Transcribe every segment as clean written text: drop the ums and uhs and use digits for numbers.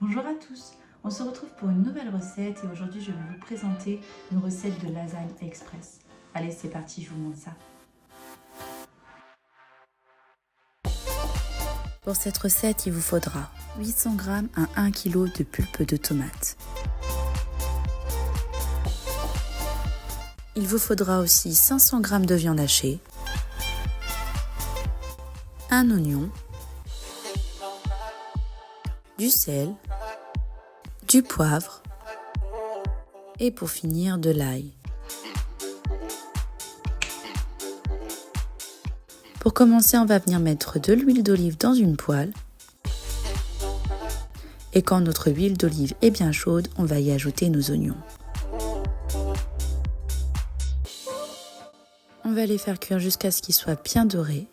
Bonjour à tous, on se retrouve pour une nouvelle recette et aujourd'hui je vais vous présenter une recette de lasagne express. Allez, c'est parti, je vous montre ça. Pour cette recette, il vous faudra 800 g à 1 kg de pulpe de tomate. Il vous faudra aussi 500 g de viande hachée, un oignon, du sel, du poivre et pour finir de l'ail. Pour commencer, on va venir mettre de l'huile d'olive dans une poêle. Et quand notre huile d'olive est bien chaude, on va y ajouter nos oignons. On va les faire cuire jusqu'à ce qu'ils soient bien dorés.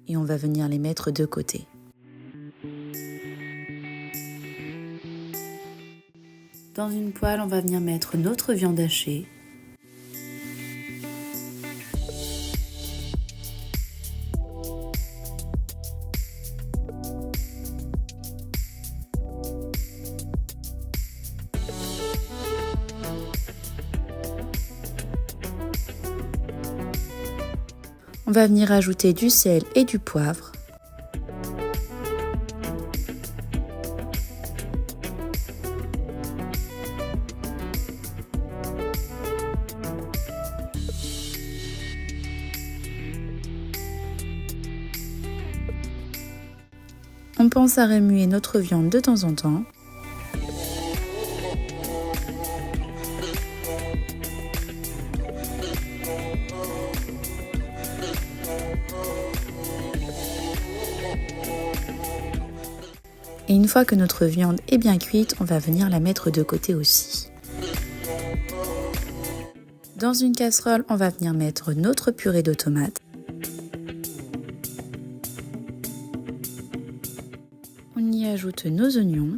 Et on va venir les mettre de côté. Dans une poêle, on va venir mettre notre viande hachée. On va venir ajouter du sel et du poivre. On pense à remuer notre viande de temps en temps. Et une fois que notre viande est bien cuite, on va venir la mettre de côté aussi. Dans une casserole, on va venir mettre notre purée de tomates. On y ajoute nos oignons,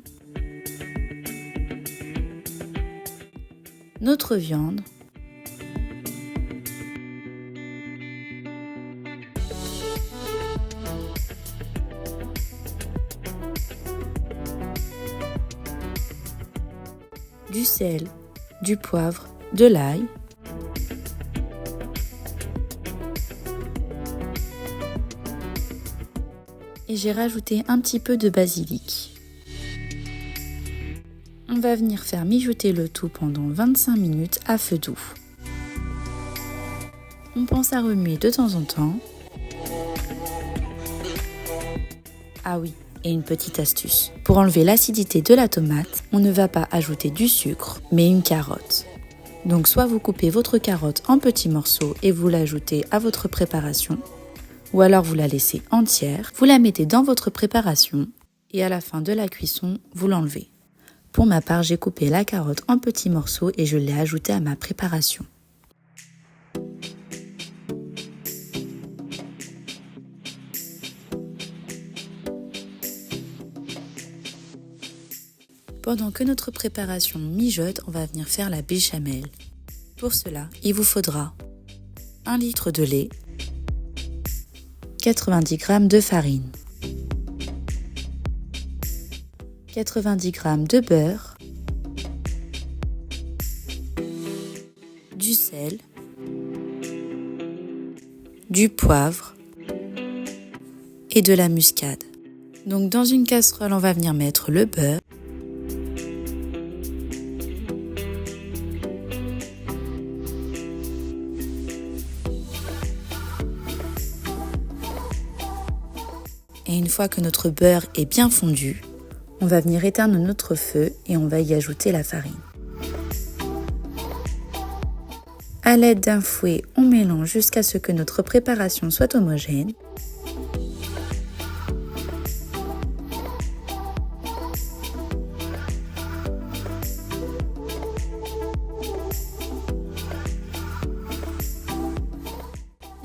notre viande, du sel, du poivre, de l'ail. Et j'ai rajouté un petit peu de basilic. On va venir faire mijoter le tout pendant 25 minutes à feu doux. On pense à remuer de temps en temps. Ah oui, et une petite astuce. Pour enlever l'acidité de la tomate, on ne va pas ajouter du sucre, mais une carotte. Donc soit vous coupez votre carotte en petits morceaux et vous l'ajoutez à votre préparation, ou alors vous la laissez entière, vous la mettez dans votre préparation et à la fin de la cuisson, vous l'enlevez. Pour ma part, j'ai coupé la carotte en petits morceaux et je l'ai ajoutée à ma préparation. Pendant que notre préparation mijote, on va venir faire la béchamel. Pour cela, il vous faudra 1 litre de lait, 90 g de farine, 90 g de beurre, du sel, du poivre, et de la muscade. Donc dans une casserole, on va venir mettre le beurre. Et une fois que notre beurre est bien fondu, on va venir éteindre notre feu et on va y ajouter la farine. À l'aide d'un fouet, on mélange jusqu'à ce que notre préparation soit homogène.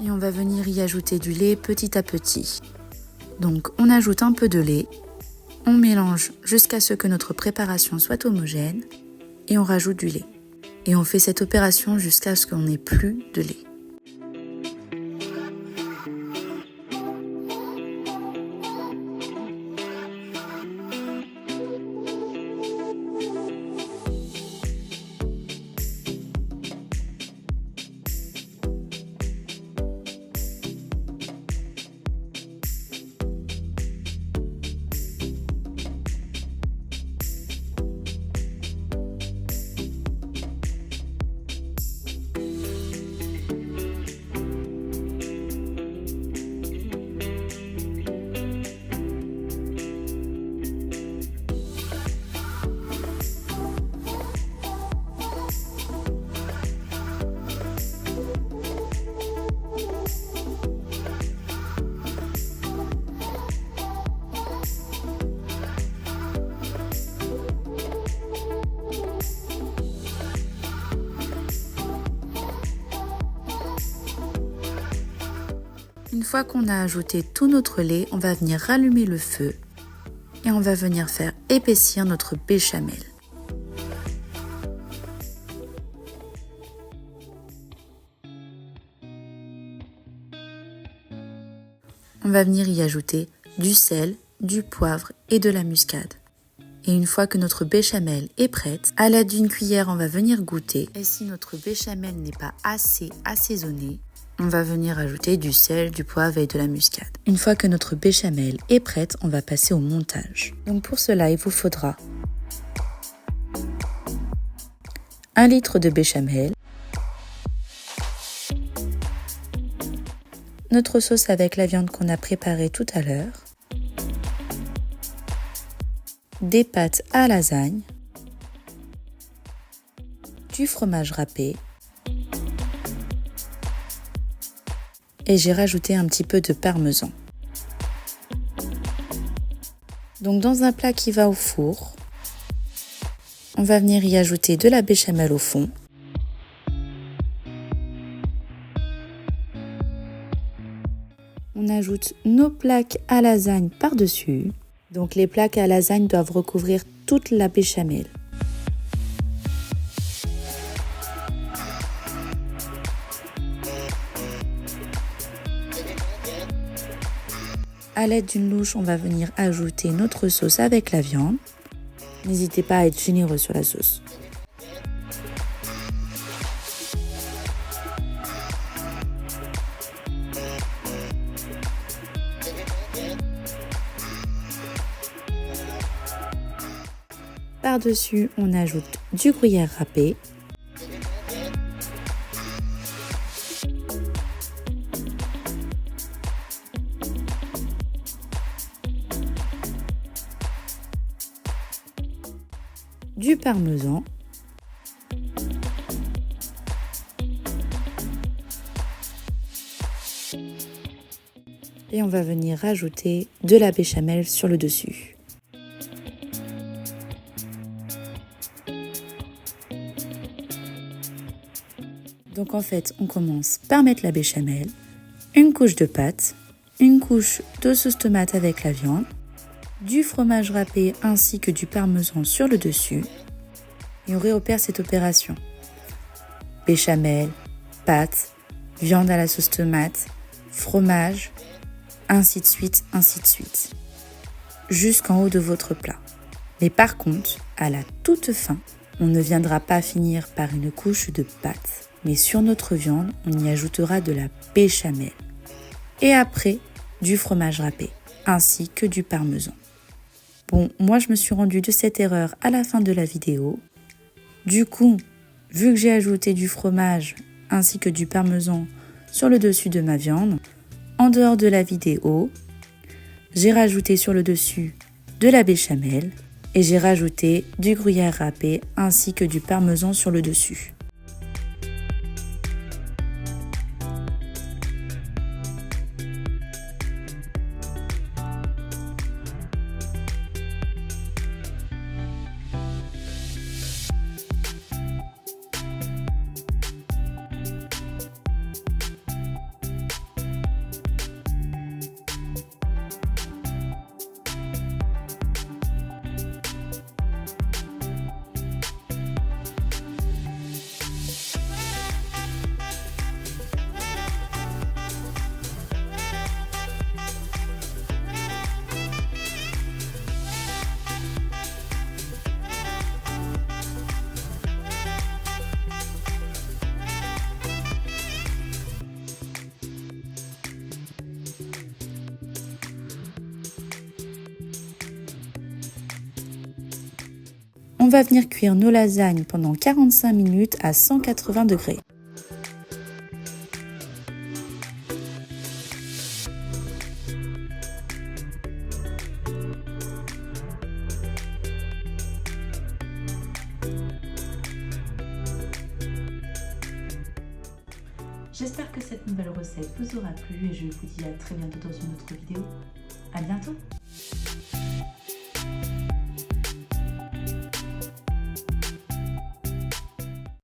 Et on va venir y ajouter du lait petit à petit. Donc on ajoute un peu de lait, on mélange jusqu'à ce que notre préparation soit homogène et on rajoute du lait. Et on fait cette opération jusqu'à ce qu'on n'ait plus de lait. Une fois qu'on a ajouté tout notre lait, on va venir rallumer le feu et on va venir faire épaissir notre béchamel. On va venir y ajouter du sel, du poivre et de la muscade. Et une fois que notre béchamel est prête, à l'aide d'une cuillère, on va venir goûter. Et si notre béchamel n'est pas assez assaisonné, on va venir ajouter du sel, du poivre et de la muscade. Une fois que notre béchamel est prête, on va passer au montage. Donc pour cela, il vous faudra 1 litre de béchamel, notre sauce avec la viande qu'on a préparée tout à l'heure, des pâtes à lasagne, du fromage râpé et j'ai rajouté un petit peu de parmesan. Donc dans un plat qui va au four, on va venir y ajouter de la béchamel au fond. On ajoute nos plaques à lasagne par-dessus. Donc les plaques à lasagne doivent recouvrir toute la béchamel. À l'aide d'une louche, on va venir ajouter notre sauce avec la viande. N'hésitez pas à être généreux sur la sauce. Par-dessus, on ajoute du gruyère râpé. Du parmesan. Et on va venir rajouter de la béchamel sur le dessus. Donc en fait, on commence par mettre la béchamel, une couche de pâte, une couche de sauce tomate avec la viande, du fromage râpé ainsi que du parmesan sur le dessus. Et on réopère cette opération. Béchamel, pâte, viande à la sauce tomate, fromage, ainsi de suite, jusqu'en haut de votre plat. Mais par contre, à la toute fin, on ne viendra pas finir par une couche de pâte, mais sur notre viande, on y ajoutera de la béchamel. Et après, du fromage râpé. ainsi que du parmesan. Bon, moi je me suis rendu de cette erreur à la fin de la vidéo. Du coup, vu que j'ai ajouté du fromage ainsi que du parmesan sur le dessus de ma viande, en dehors de la vidéo, j'ai rajouté sur le dessus de la béchamel et j'ai rajouté du gruyère râpé ainsi que du parmesan sur le dessus. On va venir cuire nos lasagnes pendant 45 minutes à 180 degrés. J'espère que cette nouvelle recette vous aura plu et je vous dis à très bientôt dans une autre vidéo. À bientôt!